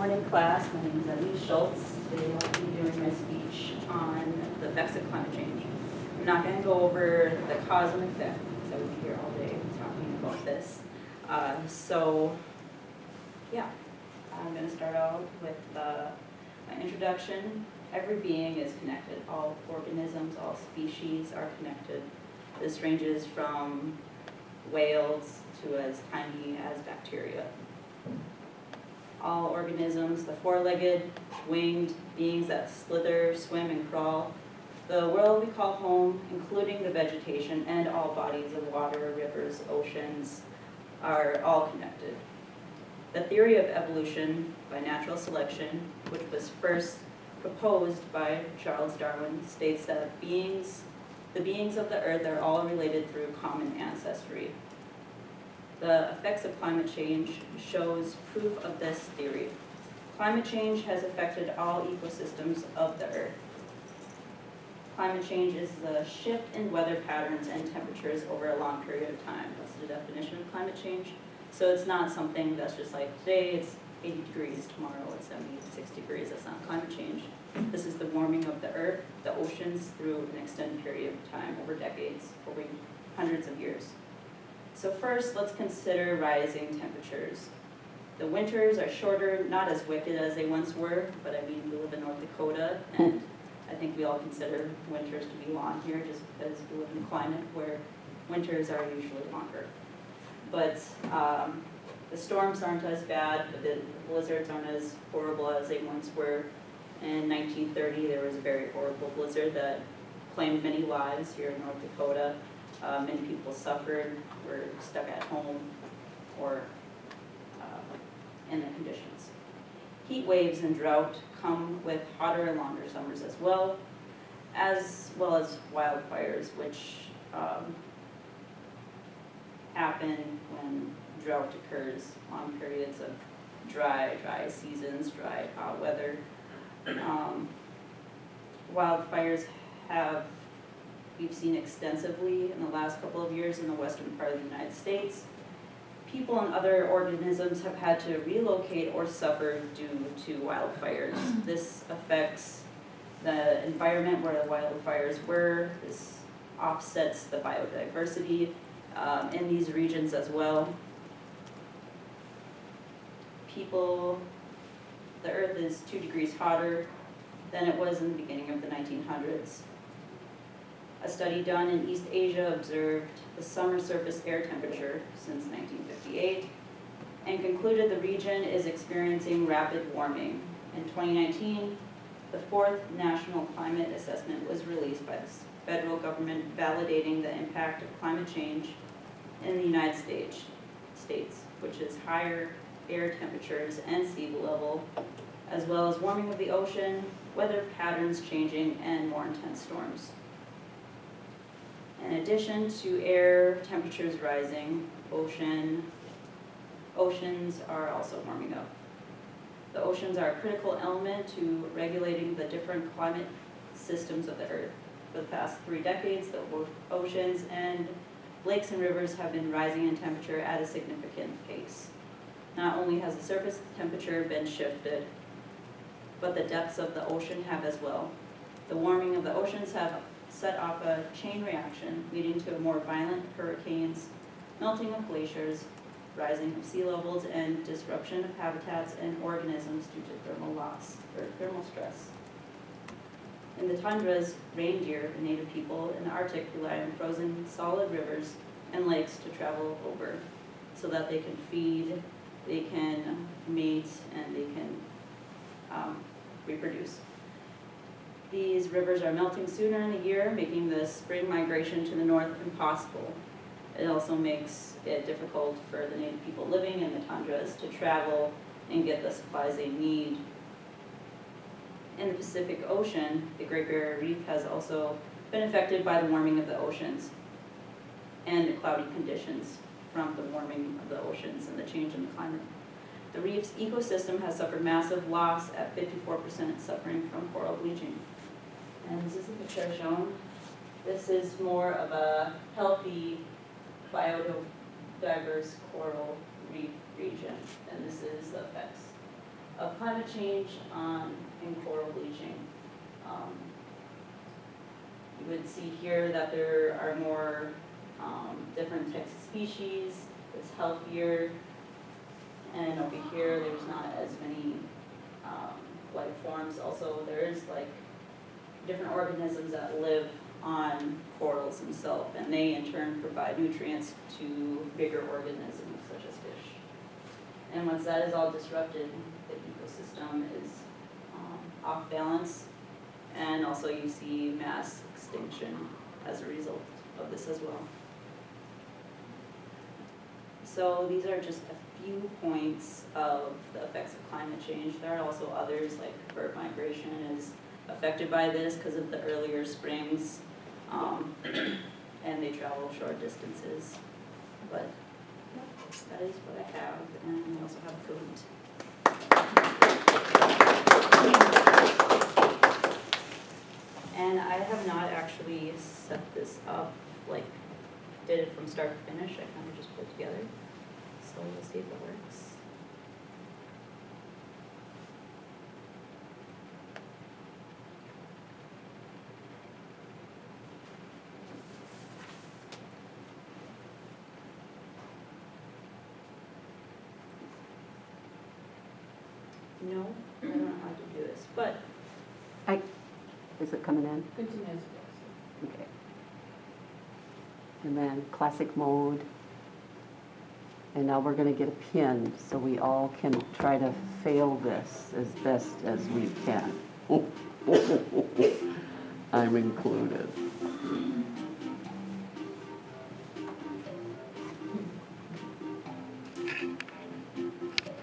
morning class. My name is Elise Schultz. Today I'll be doing my speech on the effects of climate change. I'm not going to go over the cause and effect because I would be here all day talking about this. I'm going to start out with my introduction. Every being is connected. All organisms, all species are connected. This ranges from whales to as tiny as bacteria. All organisms, the four-legged, winged beings that slither, swim, and crawl, the world we call home, including the vegetation and all bodies of water, rivers, oceans, are all connected. The theory of evolution by natural selection, which was first proposed by Charles Darwin, states that the beings of the earth are all related through common ancestry. The effects of climate change shows proof of this theory. Climate change has affected all ecosystems of the earth. Climate change is the shift in weather patterns and temperatures over a long period of time. That's the definition of climate change. So it's not something that's just like today it's 80 degrees, tomorrow it's 76 degrees. That's not climate change. This is the warming of the earth, the oceans through an extended period of time, over decades, over hundreds of years. So first, let's consider rising temperatures. The winters are shorter, not as wicked as they once were, but I mean, we live in North Dakota, and I think we all consider winters to be long here just because we live in a climate where winters are usually longer. But the storms aren't as bad, but the blizzards aren't as horrible as they once were. In 1930, there was a very horrible blizzard that claimed many lives here in North Dakota. Many people suffered, were stuck at home, or in the conditions. Heat waves and drought come with hotter and longer summers as well as wildfires, which happen when drought occurs, long periods of dry seasons, dry, hot weather. Wildfires we've seen extensively in the last couple of years in the western part of the United States. People and other organisms have had to relocate or suffer due to wildfires. This affects the environment where the wildfires were. This offsets the biodiversity in these regions as well. The earth is 2 degrees hotter than it was in the beginning of the 1900s. A study done in East Asia observed the summer surface air temperature since 1958 and concluded the region is experiencing rapid warming. In 2019, the fourth National Climate Assessment was released by the federal government validating the impact of climate change in the United States, which is higher air temperatures and sea level, as well as warming of the ocean, weather patterns changing, and more intense storms. In addition to air temperatures rising, oceans are also warming up. The oceans are a critical element to regulating the different climate systems of the earth. For the past 3 decades, the oceans and lakes and rivers have been rising in temperature at a significant pace. Not only has the surface temperature been shifted, but the depths of the ocean have as well. The warming of the oceans have set off a chain reaction leading to more violent hurricanes, melting of glaciers, rising of sea levels, and disruption of habitats and organisms due to thermal loss or thermal stress. In the tundras, reindeer, the native people in the Arctic, rely on frozen solid rivers and lakes to travel over so that they can feed, they can mate, and they can reproduce. These rivers are melting sooner in the year, making the spring migration to the north impossible. It also makes it difficult for the native people living in the tundras to travel and get the supplies they need. In the Pacific Ocean, the Great Barrier Reef has also been affected by the warming of the oceans and the cloudy conditions from the warming of the oceans and the change in the climate. The reef's ecosystem has suffered massive loss at 54% suffering from coral bleaching. And this is the picture shown. This is more of a healthy, biodiverse coral reef region, and this is the effects of climate change in coral bleaching. You would see here that there are more different types of species, it's healthier, and over here there's not as many life forms. Also, there is like different organisms that live on corals themselves, and they in turn provide nutrients to bigger organisms such as fish. And once that is all disrupted, the ecosystem is off balance, and also you see mass extinction as a result of this as well. So these are just a few points of the effects of climate change. There are also others, like bird migration is affected by this because of the earlier springs, and they travel short distances. But that is what I have, and I also have food. And I have not actually set this up, like did it from start to finish. I kind of just put it together. So we'll see if it works. No, I don't know how to do this, but Is it coming in? Continuous. Okay. And then classic mode. And now we're going to get a pin so we all can try to fail this as best as we can. I'm included.